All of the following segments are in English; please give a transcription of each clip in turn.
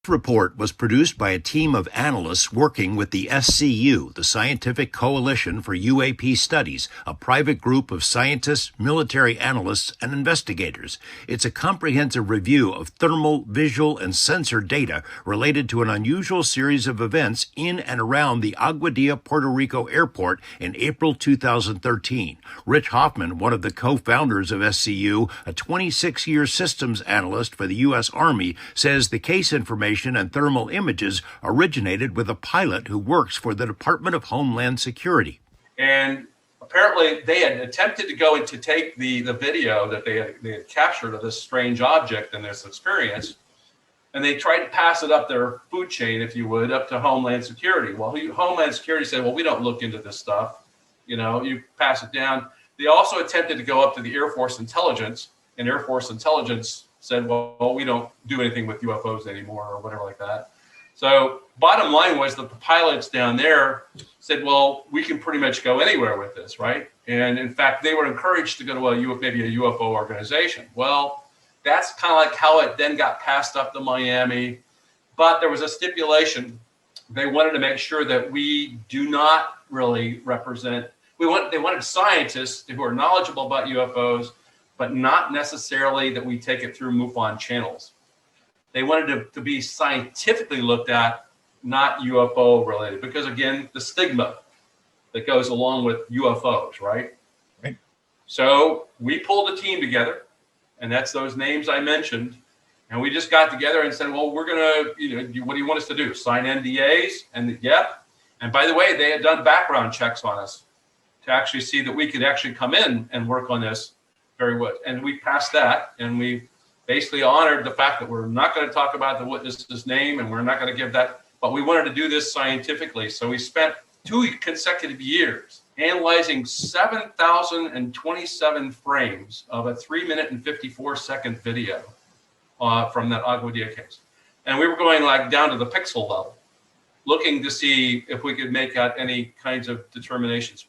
Report was produced by a team of analysts working with the SCU, the Scientific Coalition for UAP Studies, a private group of scientists, military analysts, and investigators. It's a comprehensive review of thermal, visual, and sensor data related to an unusual series of events in and around the Aguadilla Puerto Rico airport in April 2013. Rich Hoffman, one of the co-founders of SCU, a 26-year systems analyst for the U.S. Army, says the case information and thermal images originated with a pilot who works for the Department of Homeland Security. And apparently they had attempted to go in to take the video that they had captured of this strange object and this experience, and they tried to pass it up their food chain, if you would, up to Homeland Security. Well, Homeland Security said, well, we don't look into this stuff. You pass it down. They also attempted to go up to the Air Force Intelligence, and Air Force Intelligence said, well, we don't do anything with UFOs anymore or whatever like that. So bottom line was that the pilots down there said, well, we can pretty much go anywhere with this, right? And in fact, they were encouraged to go to maybe a UFO organization. Well, that's kind of like how it then got passed up to Miami. But there was a stipulation. They wanted to make sure that we do not really represent, they wanted scientists who are knowledgeable about UFOs, but not necessarily that we take it through MUFON channels. They wanted to be scientifically looked at, not UFO related, because again, the stigma that goes along with UFOs, right? Right. So we pulled a team together, and that's those names I mentioned. And we just got together and said, well, we're going to, what do you want us to do? Sign NDAs? And yep. And by the way, they had done background checks on us to actually see that we could actually come in and work on this very well. And we passed that, and we basically honored the fact that we're not going to talk about the witness's name, and we're not going to give that, but we wanted to do this scientifically. So we spent 2 consecutive years analyzing 7,027 frames of a 3-minute and 54-second video from that Aguadilla case. And we were going like down to the pixel level, looking to see if we could make out any kinds of determinations.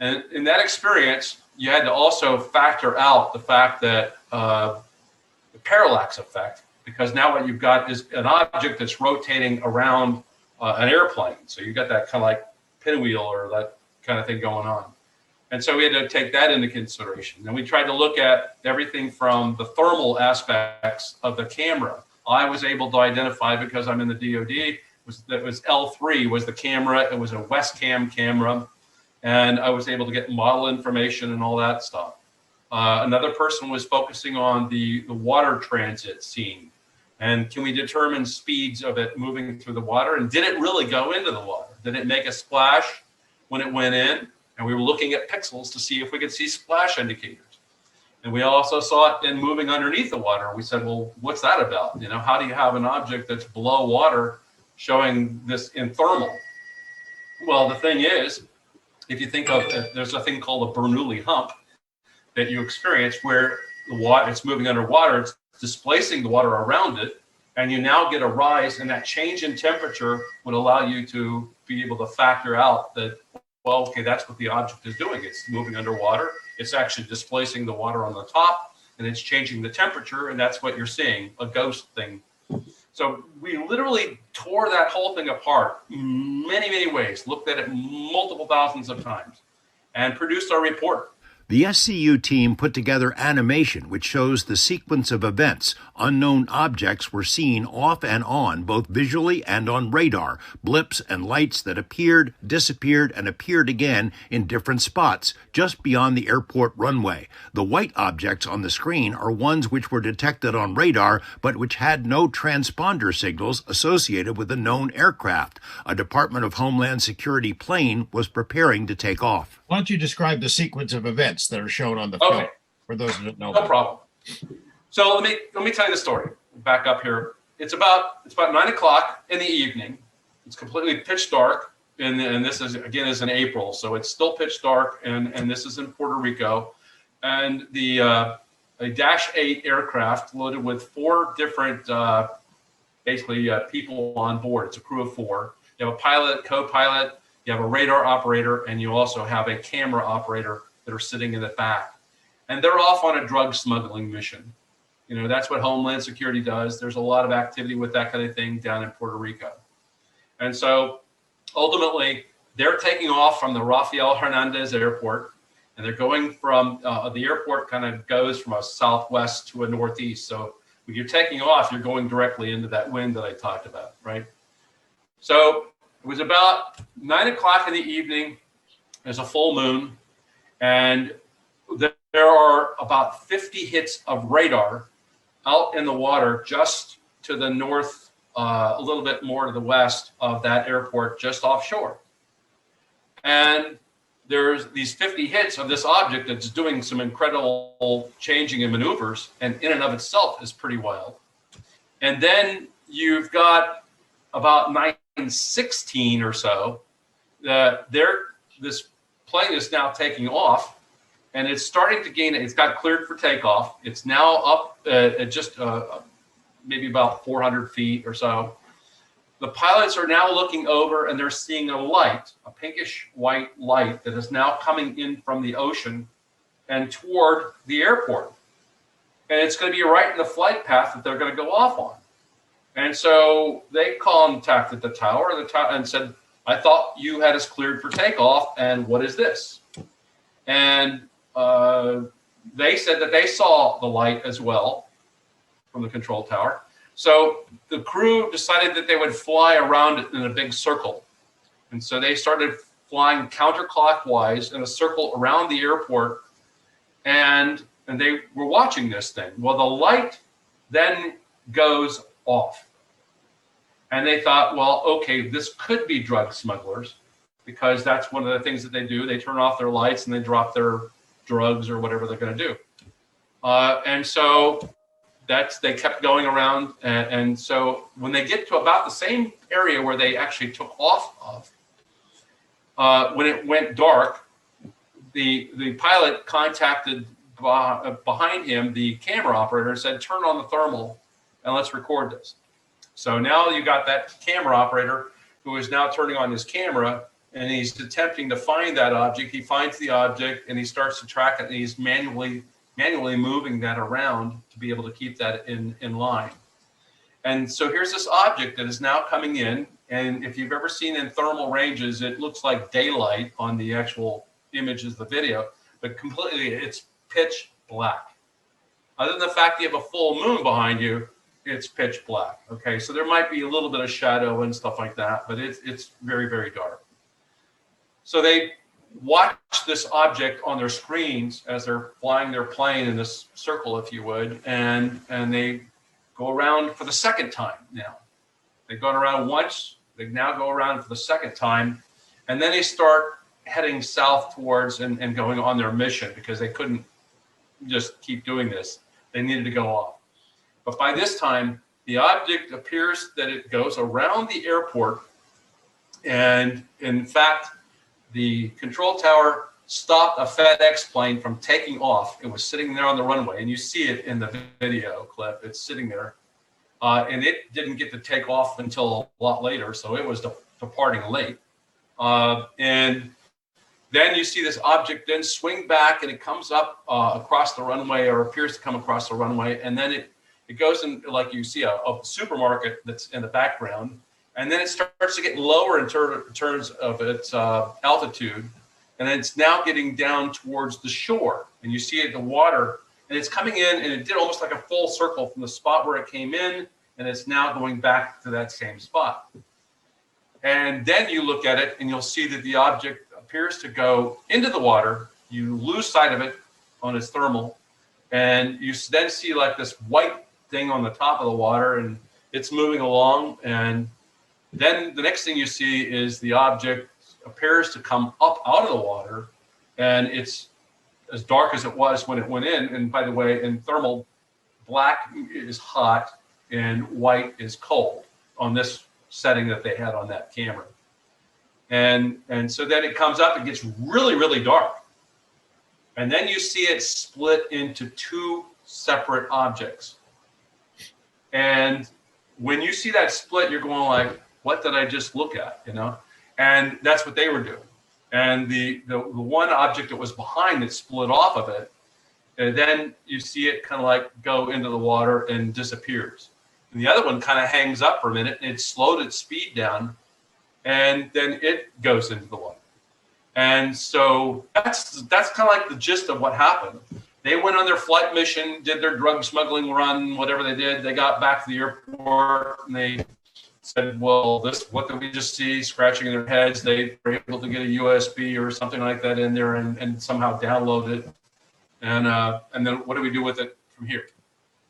And in that experience, you had to also factor out the fact that the parallax effect, because now what you've got is an object that's rotating around an airplane. So you've got that kind of like pinwheel or that kind of thing going on. And so we had to take that into consideration. And we tried to look at everything from the thermal aspects of the camera. I was able to identify, because I'm in the DoD, that was L3 was the camera. It was a Westcam camera. And I was able to get model information and all that stuff. Another person was focusing on the water transit scene. And can we determine speeds of it moving through the water? And did it really go into the water? Did it make a splash when it went in? And we were looking at pixels to see if we could see splash indicators. And we also saw it then moving underneath the water. We said, well, what's that about? How do you have an object that's below water showing this in thermal? Well, the thing is, if you think of, there's a thing called a Bernoulli hump that you experience where the water, it's moving underwater, it's displacing the water around it, and you now get a rise, and that change in temperature would allow you to be able to factor out that, well, okay, that's what the object is doing. It's moving underwater. It's actually displacing the water on the top, and it's changing the temperature, and that's what you're seeing, a ghost thing. So we literally tore that whole thing apart many, many ways, looked at it multiple thousands of times, and produced our report. The SCU team put together animation which shows the sequence of events. Unknown objects were seen off and on, both visually and on radar, blips and lights that appeared, disappeared, and appeared again in different spots, just beyond the airport runway. The white objects on the screen are ones which were detected on radar, but which had no transponder signals associated with a known aircraft. A Department of Homeland Security plane was preparing to take off. Why don't you describe the sequence of events that are shown on the film for those who don't know? No problem. So let me tell you the story. Back up here. It's about 9 o'clock in the evening. It's completely pitch dark, and this is in April, so it's still pitch dark, and this is in Puerto Rico, and a Dash 8 aircraft loaded with 4 different people on board. It's a crew of 4. You have a pilot, co-pilot. You have a radar operator, and you also have a camera operator that are sitting in the back. And they're off on a drug smuggling mission. You know, that's what Homeland Security does. There's a lot of activity with that kind of thing down in Puerto Rico. And so ultimately, they're taking off from the Rafael Hernandez Airport, and they're going from the airport kind of goes from a southwest to a northeast. So when you're taking off, you're going directly into that wind that I talked about, right? So it was about 9 o'clock in the evening. There's a full moon, and there are about 50 hits of radar out in the water just to the north, a little bit more to the west of that airport, just offshore. And there's these 50 hits of this object that's doing some incredible changing and maneuvers, and in and of itself is pretty wild. And then you've got about 9:16 or so, this plane is now taking off, and it's starting to gain, it's got cleared for takeoff. It's now up at just maybe about 400 feet or so. The pilots are now looking over, and they're seeing a light, a pinkish white light that is now coming in from the ocean and toward the airport. And it's going to be right in the flight path that they're going to go off on. And so they contacted the tower and said, I thought you had us cleared for takeoff, and what is this? And they said that they saw the light as well from the control tower. So the crew decided that they would fly around it in a big circle. And so they started flying counterclockwise in a circle around the airport, and they were watching this thing. Well, the light then goes off. And they thought, well, okay, this could be drug smugglers, because that's one of the things that they do. They turn off their lights and they drop their drugs or whatever they're going to do. And so they kept going around. And so when they get to about the same area where they actually took off of, when it went dark, the pilot contacted behind him the camera operator and said, turn on the thermal and let's record this. So now you got that camera operator who is now turning on his camera, and he's attempting to find that object. He finds the object and he starts to track it, and he's manually moving that around to be able to keep that in line. And so here's this object that is now coming in, and if you've ever seen in thermal ranges, it looks like daylight on the actual images of the video, but completely it's pitch black. Other than the fact that you have a full moon behind you, it's pitch black. Okay, so there might be a little bit of shadow and stuff like that, but it's very, very dark. So they watch this object on their screens as they're flying their plane in this circle, if you would, and they go around for the second time now. They've gone around once, they now go around for the second time, and then they start heading south towards and going on their mission, because they couldn't just keep doing this. They needed to go off. But by this time, the object appears that it goes around the airport, and in fact, the control tower stopped a FedEx plane from taking off. It was sitting there on the runway, and you see it in the video clip. It's sitting there, and it didn't get to take off until a lot later, so it was departing late. And then you see this object then swing back, and it comes up across the runway, or appears to come across the runway, and then it goes in, like you see a supermarket that's in the background, and then it starts to get lower in terms of its altitude, and it's now getting down towards the shore, and you see it in the water, and it's coming in, and it did almost like a full circle from the spot where it came in, and it's now going back to that same spot. And then you look at it, and you'll see that the object appears to go into the water. You lose sight of it on its thermal, and you then see like this white thing on the top of the water, and it's moving along. And then the next thing you see is the object appears to come up out of the water, and it's as dark as it was when it went in. And by the way, in thermal, black is hot and white is cold on this setting that they had on that camera. And so then it comes up, it gets really, really dark. And then you see it split into two separate objects. And when you see that split, you're going like, what did I just look at, you know? And that's what they were doing. And the one object that was behind that split off of it And then you see it kind of like go into the water and disappears. And the other one kind of hangs up for a minute, and it slowed its speed down, and then it goes into the water. And so that's kind of like the gist of what happened. They went on their flight mission, did their drug smuggling run, whatever they did. They got back to the airport, and they said, well, what did we just see? Scratching their heads. They were able to get a USB or something like that in there and somehow download it. And then what do we do with it from here?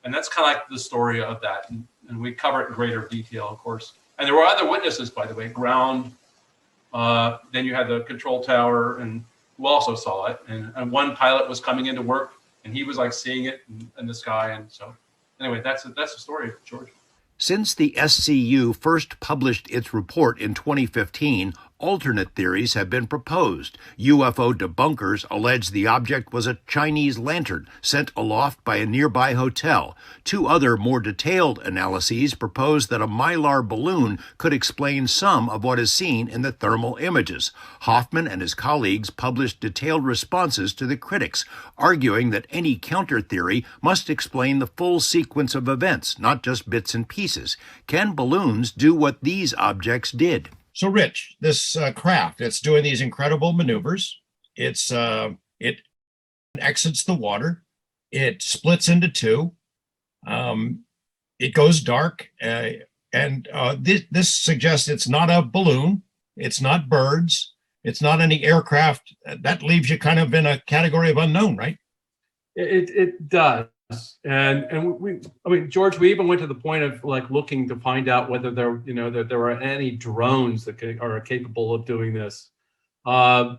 And that's kind of like the story of that. And we cover it in greater detail, of course. And there were other witnesses, by the way, ground. Then you had the control tower, and who also saw it. And one pilot was coming into work, and he was like seeing it in the sky. And so anyway, that's the story, George. Since the SCU first published its report in 2015, alternate theories have been proposed. UFO debunkers allege the object was a Chinese lantern sent aloft by a nearby hotel. Two other, more detailed analyses propose that a mylar balloon could explain some of what is seen in the thermal images. Hoffman and his colleagues published detailed responses to the critics, arguing that any counter theory must explain the full sequence of events, not just bits and pieces. Can balloons do what these objects did? So, Rich, this craft, it's doing these incredible maneuvers. It exits the water. It splits into two. It goes dark. This suggests it's not a balloon. It's not birds. It's not any aircraft. That leaves you kind of in a category of unknown, right? It does. And George, we even went to the point of like looking to find out whether that there are any drones that are capable of doing this. And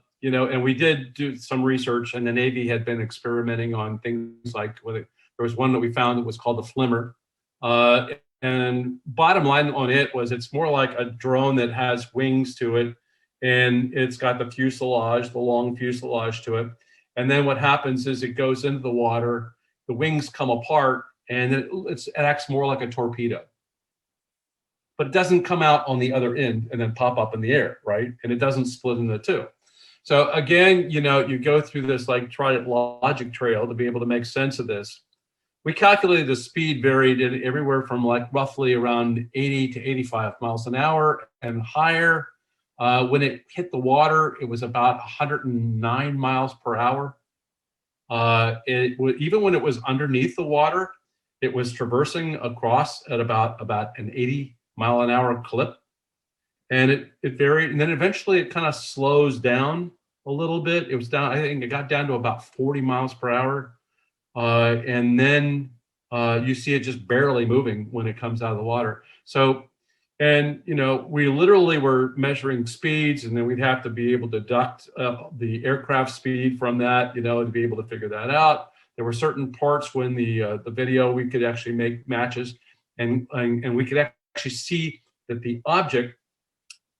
we did do some research, and the Navy had been experimenting on things like there was one that we found that was called the Flimmer. And bottom line on it was it's more like a drone that has wings to it, and it's got the long fuselage to it. And then what happens is it goes into the water. The wings come apart, and it acts more like a torpedo. But it doesn't come out on the other end and then pop up in the air, right? And it doesn't split into two. So again, you go through this like tried logic trail to be able to make sense of this. We calculated the speed varied everywhere from like roughly around 80 to 85 miles an hour and higher. When it hit the water, it was about 109 miles per hour. Even when it was underneath the water, it was traversing across at about an 80 mile an hour clip. And it varied. And then eventually it kind of slows down a little bit. It was down, I think it got down to about 40 miles per hour. And then you see it just barely moving when it comes out of the water. So, and, we literally were measuring speeds, and then we'd have to be able to deduct the aircraft speed from that, to be able to figure that out. There were certain parts when the video, we could actually make matches, and we could actually see that the object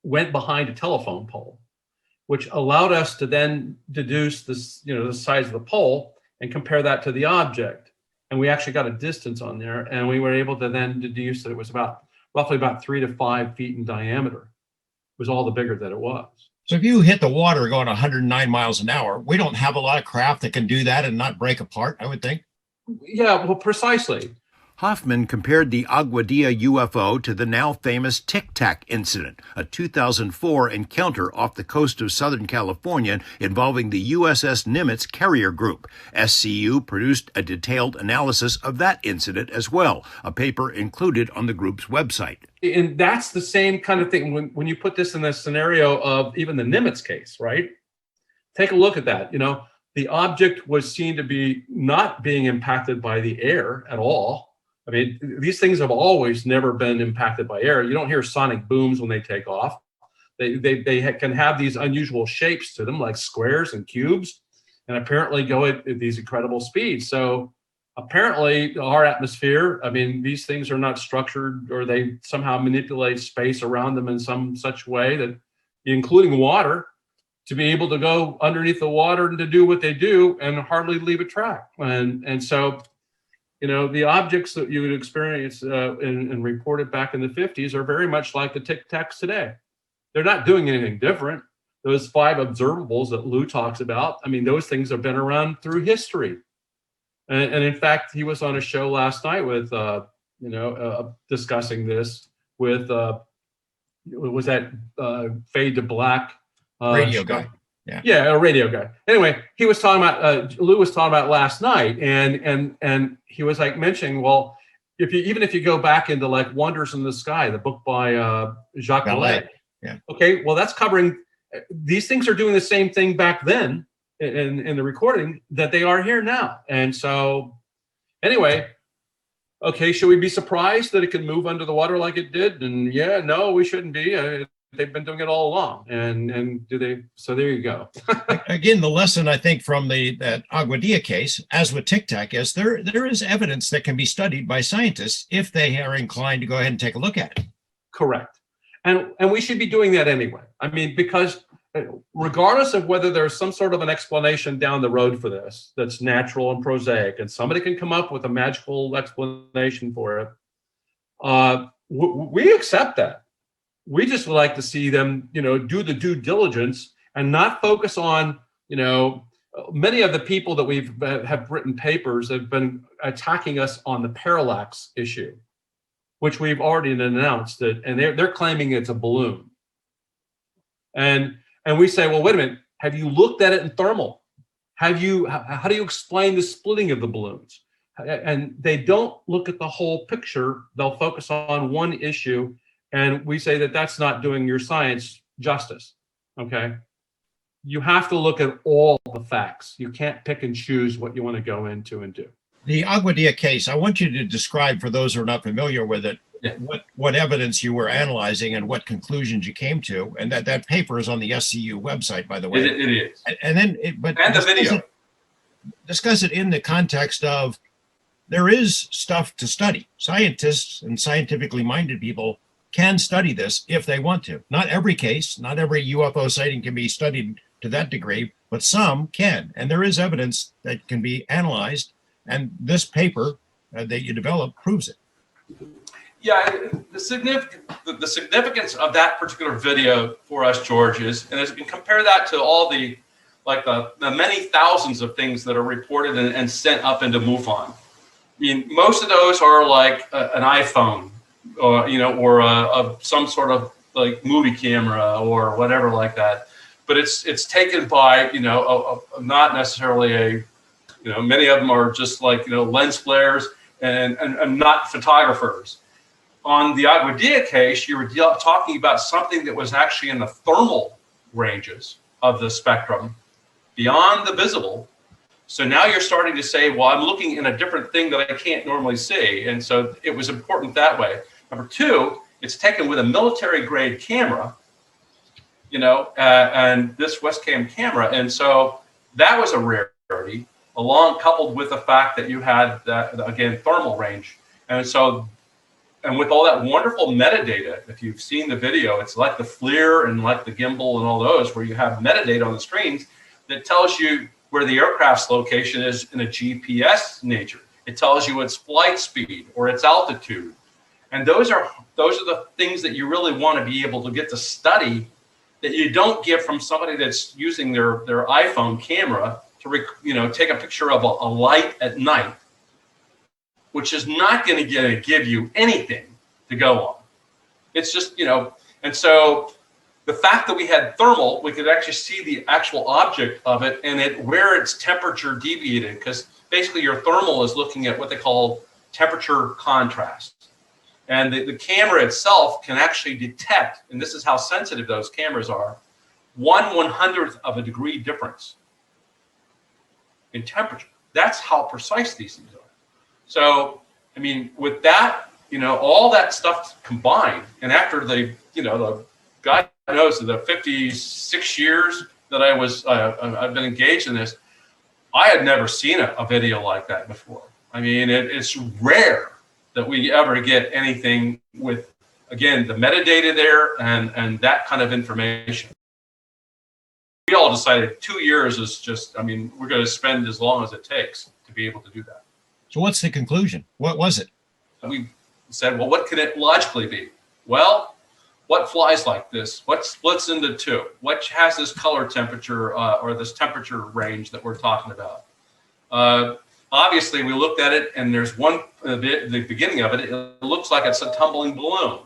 went behind a telephone pole, which allowed us to then deduce this, the size of the pole and compare that to the object. And we actually got a distance on there, and we were able to then deduce that it was roughly about 3 to 5 feet in diameter. Was all the bigger that it was. So if you hit the water going 109 miles an hour, we don't have a lot of craft that can do that and not break apart, I would think. Yeah, well, precisely. Hoffman compared the Aguadilla UFO to the now famous Tic Tac incident, a 2004 encounter off the coast of Southern California involving the USS Nimitz carrier group. SCU produced a detailed analysis of that incident as well, a paper included on the group's website. And that's the same kind of thing when you put this in the scenario of even the Nimitz case, right? Take a look at that. The object was seen to be not being impacted by the air at all. I mean, these things have always never been impacted by air. You don't hear sonic booms when they take off. They can have these unusual shapes to them, like squares and cubes, and apparently go at these incredible speeds. So apparently our atmosphere, I mean, these things are not structured, or they somehow manipulate space around them in some such way that, including water, to be able to go underneath the water and to do what they do and hardly leave a track. And so, the objects that you would experience and reported back in the 50s are very much like the Tic Tacs today. They're not doing anything different. Those 5 observables that Lou talks about, I mean, those things have been around through history. And in fact, he was on a show last night with, discussing this with, was that Fade to Black? Radio guy. Yeah, a radio guy. Anyway, he was talking about, Lou was talking about last night, and he was like mentioning, well, even if you go back into like Wonders in the Sky, the book by Jacques Vallée. Yeah. Okay, well, that's covering, these things are doing the same thing back then in the recording that they are here now. And so anyway, okay, should we be surprised that it can move under the water like it did? And yeah, no, we shouldn't be. They've been doing it all along. And do they? So there you go. Again, the lesson I think from that Aguadilla case, as with Tic Tac, is there is evidence that can be studied by scientists if they are inclined to go ahead and take a look at it. Correct. And we should be doing that anyway. I mean, because regardless of whether there's some sort of an explanation down the road for this that's natural and prosaic, and somebody can come up with a magical explanation for it, we accept that. We just would like to see them, do the due diligence and not focus on, many of the people that have written papers have been attacking us on the parallax issue, which we've already announced that, and they're claiming it's a balloon. And we say, well, wait a minute, have you looked at it in thermal? How do you explain the splitting of the balloons? And they don't look at the whole picture. They'll focus on one issue. And we say that that's not doing your science justice, okay? You have to look at all the facts. You can't pick and choose what you want to go into and do. The Aguadilla case, I want you to describe, for those who are not familiar with it, what evidence you were analyzing and what conclusions you came to. And that paper is on the SCU website, by the way. It is. And then, and the video. Discuss it in the context of there is stuff to study. Scientists and scientifically minded people can study this if they want to. Not every case, not every UFO sighting can be studied to that degree, but some can. And there is evidence that can be analyzed. And this paper that you developed proves it. Yeah, the significance of that particular video for us, George, is, and as you can compare that to all the many thousands of things that are reported and sent up into MUFON. I mean, most of those are like an iPhone, or some sort of like movie camera or whatever like that. But it's taken by not necessarily many of them are just like lens flares and not photographers. On the Aguadilla case, you were talking about something that was actually in the thermal ranges of the spectrum, beyond the visible. So now you're starting to say, well, I'm looking in a different thing that I can't normally see. And so it was important that way. Number two, it's taken with a military grade camera, and this Westcam camera. And so that was a rarity, coupled with the fact that you had that, again, thermal range. And so, and with all that wonderful metadata, if you've seen the video, it's like the FLIR and like the gimbal and all those, where you have metadata on the screens that tells you where the aircraft's location is in a GPS nature. It tells you its flight speed or its altitude. And those are the things that you really want to be able to get to study, that you don't get from somebody that's using their iPhone camera to take a picture of a light at night, which is not going to give you anything to go on. It's just, and so the fact that we had thermal, we could actually see the actual object of it and where its temperature deviated, because basically your thermal is looking at what they call temperature contrast. And the camera itself can actually detect, and this is how sensitive those cameras are, 1/100th of a degree difference in temperature. That's how precise these things are. So, I mean, with that, all that stuff combined, and after the God knows, the 56 years that I've been engaged in this, I had never seen a video like that before. I mean, it's rare that we ever get anything with, again, the metadata there and that kind of information. We all decided 2 years is just, we're going to spend as long as it takes to be able to do that. So what's the conclusion? What was it? We said, well, what could it logically be? Well, what flies like this? What splits into two? What has this color temperature or this temperature range that we're talking about? Obviously, we looked at it, and there's one, the beginning of it, it looks like it's a tumbling balloon.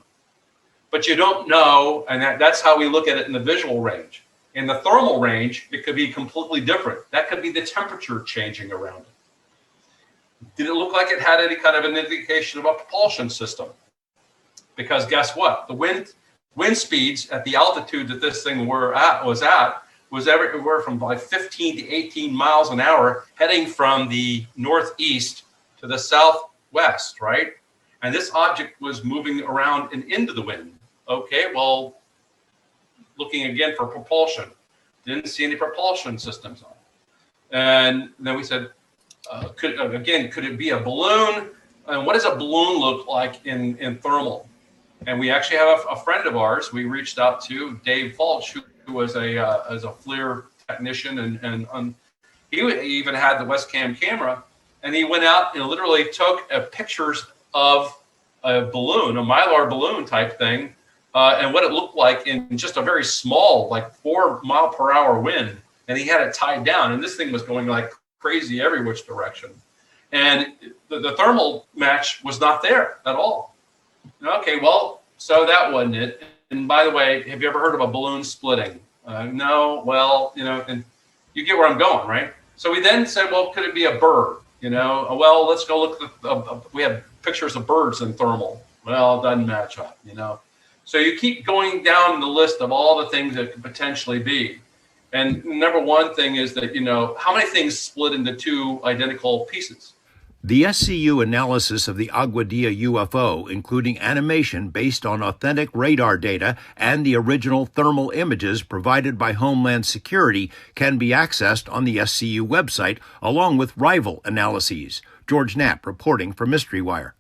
But you don't know, and that's how we look at it in the visual range. In the thermal range, it could be completely different. That could be the temperature changing around it. Did it look like it had any kind of an indication of a propulsion system? Because guess what? The wind speeds at the altitude that this thing was everywhere from like 15 to 18 miles an hour, heading from the northeast to the southwest, right? And this object was moving around and into the wind. Okay, well, looking again for propulsion, didn't see any propulsion systems on it. And then we said, could it be a balloon? And what does a balloon look like in thermal? And we actually have a friend of ours we reached out to, Dave Falch, who was a FLIR technician, and he even had the Westcam camera, and he went out and literally took pictures of a balloon, a Mylar balloon type thing, and what it looked like in just a very small, like 4 mile per hour wind, and he had it tied down, and this thing was going like crazy every which direction, and the thermal match was not there at all. Okay, well, so that wasn't it. And by the way, have you ever heard of a balloon splitting? No. Well, and you get where I'm going, right? So we then said, well, could it be a bird? Well, let's go look at we have pictures of birds in thermal. Well, it doesn't match up, So you keep going down the list of all the things that could potentially be. And number one thing is that, how many things split into two identical pieces? The SCU analysis of the Aguadilla UFO, including animation based on authentic radar data and the original thermal images provided by Homeland Security, can be accessed on the SCU website, along with rival analyses. George Knapp reporting for Mystery Wire.